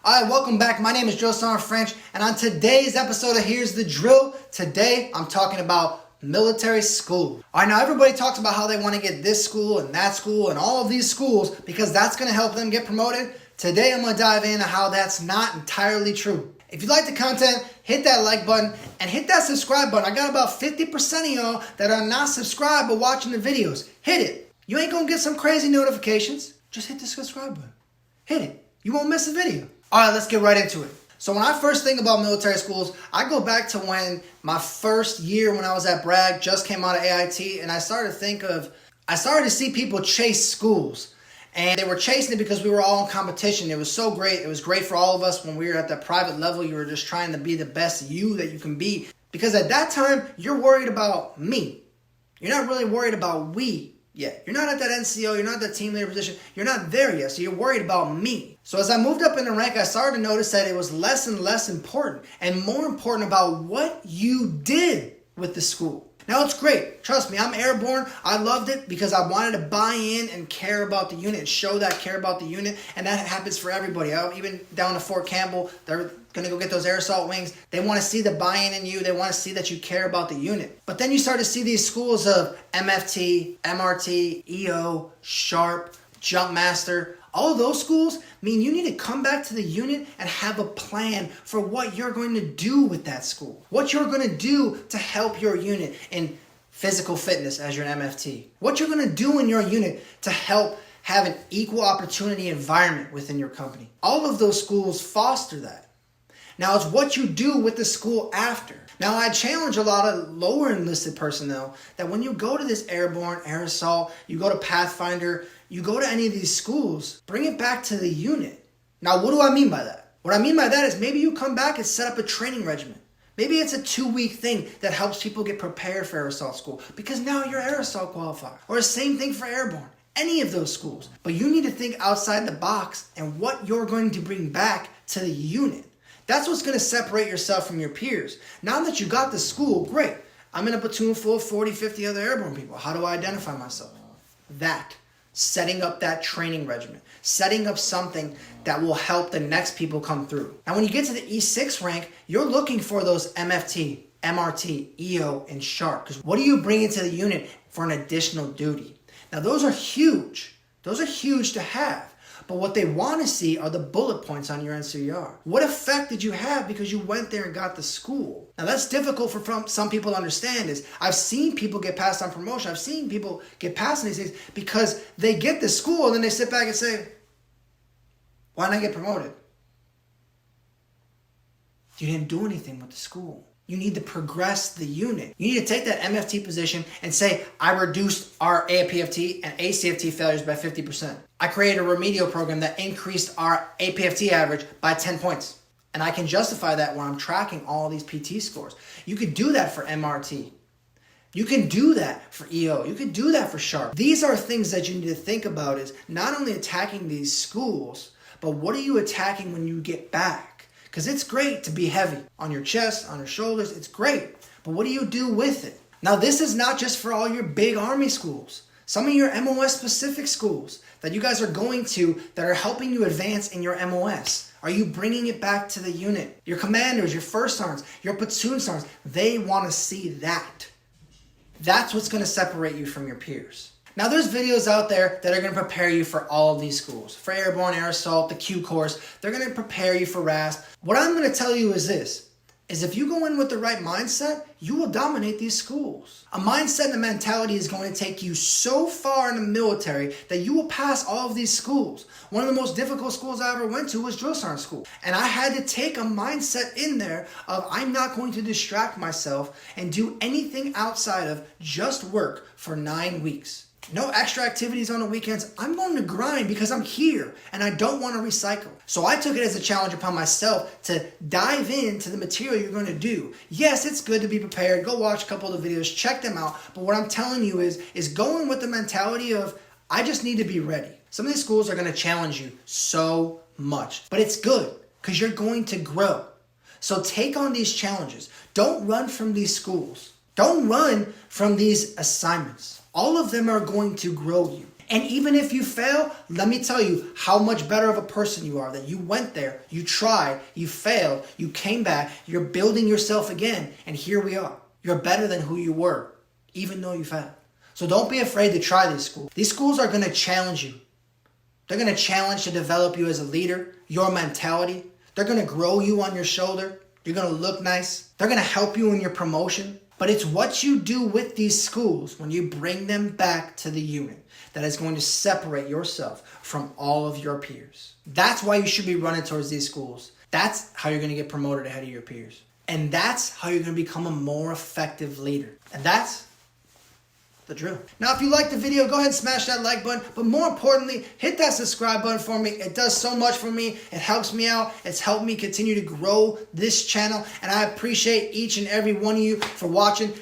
Alright, welcome back. My name is Drill Sergeant French, and on today's episode of Here's the Drill, today I'm talking about military school. Alright, now everybody talks about how they want to get this school and that school and all of these schools because that's going to help them get promoted. Today I'm going to dive into how that's not entirely true. If you like the content, hit that like button and hit that subscribe button. I got about 50% of y'all that are not subscribed but watching the videos. Hit it. You ain't going to get some crazy notifications. Just hit the subscribe button. Hit it. You won't miss a video. Alright, let's get right into it. So when I first think about military schools, I go back to when my first year when I was at Bragg, just came out of AIT, and I started to see people chase schools. And they were chasing it because we were all in competition. It was so great. It was great for all of us when we were at the private level. You were just trying to be the best you that you can be. Because at that time, you're worried about me. You're not really worried about we yet. You're not at that NCO. You're not at that team leader position. You're not there yet. So you're worried about me. So as I moved up in the rank, I started to notice that it was less and less important and more important about what you did with the school. Now, it's great. Trust me, I'm airborne. I loved it because I wanted to buy in and care about the unit, show that I care about the unit, and that happens for everybody. Even down to Fort Campbell, they're going to go get those air assault wings. They want to see the buy-in in you. They want to see that you care about the unit. But then you start to see these schools of MFT, MRT, EO, Sharp, Jumpmaster. All of those schools mean you need to come back to the unit and have a plan for what you're going to do with that school. What you're going to do to help your unit in physical fitness as your MFT. What you're going to do in your unit to help have an equal opportunity environment within your company. All of those schools foster that. Now it's what you do with the school after. Now I challenge a lot of lower enlisted personnel that when you go to this airborne, air assault, you go to Pathfinder, you go to any of these schools, bring it back to the unit. Now what do I mean by that? What I mean by that is maybe you come back and set up a training regimen. Maybe it's a 2-week thing that helps people get prepared for air assault school because now you're air assault qualified. Or the same thing for airborne. Any of those schools. But you need to think outside the box and what you're going to bring back to the unit. That's what's going to separate yourself from your peers. Now that you got the school, great. I'm in a platoon full of 40, 50 other airborne people. How do I identify myself? That. Setting up that training regimen. Setting up something that will help the next people come through. Now when you get to the E6 rank, you're looking for those MFT, MRT, EO, and Sharp. Because what do you bring into the unit for an additional duty? Now those are huge. Those are huge to have. But what they want to see are the bullet points on your NCR. What effect did you have because you went there and got the school? Now that's difficult for some people to understand. Is I've seen people get passed on promotion. I've seen people get passed on these things because they get the school and then they sit back and say, why not get promoted? You didn't do anything with the school. You need to progress the unit. You need to take that MFT position and say, I reduced our APFT and ACFT failures by 50%. I created a remedial program that increased our APFT average by 10 points. And I can justify that when I'm tracking all these PT scores. You could do that for MRT. You can do that for EO. You could do that for Sharp. These are things that you need to think about is not only attacking these schools, but what are you attacking when you get back? Because it's great to be heavy on your chest, on your shoulders. It's great. But what do you do with it? Now, this is not just for all your big Army schools. Some of your MOS specific schools that you guys are going to that are helping you advance in your MOS. Are you bringing it back to the unit? Your commanders, your first sergeants, your platoon sergeants, they want to see that. That's what's going to separate you from your peers. Now there's videos out there that are going to prepare you for all of these schools. For airborne, air assault, the Q course. They're going to prepare you for RASP. What I'm going to tell you is this. Is if you go in with the right mindset, you will dominate these schools. A mindset and a mentality is going to take you so far in the military that you will pass all of these schools. One of the most difficult schools I ever went to was drill sergeant school. And I had to take a mindset in there of I'm not going to distract myself and do anything outside of just work for 9 weeks. No extra activities on the weekends. I'm going to grind because I'm here and I don't want to recycle. So I took it as a challenge upon myself to dive into the material you're going to do. Yes, it's good to be prepared. Go watch a couple of the videos, check them out. But what I'm telling you is go in with the mentality of I just need to be ready. Some of these schools are going to challenge you so much, but it's good because you're going to grow. So take on these challenges. Don't run from these schools. Don't run from these assignments. All of them are going to grow you. And even if you fail, let me tell you how much better of a person you are, that you went there, you tried, you failed, you came back, you're building yourself again, and here we are. You're better than who you were, even though you failed. So don't be afraid to try these schools. These schools are going to challenge you. They're going to challenge to develop you as a leader, your mentality. They're going to grow you on your shoulder. You're going to look nice. They're going to help you in your promotion. But it's what you do with these schools when you bring them back to the unit that is going to separate yourself from all of your peers. That's why you should be running towards these schools. That's how you're going to get promoted ahead of your peers. And that's how you're going to become a more effective leader. And that's the drill. Now, if you liked the video, go ahead and smash that like button. But more importantly, hit that subscribe button for me. It does so much for me. It helps me out. It's helped me continue to grow this channel. And I appreciate each and every one of you for watching.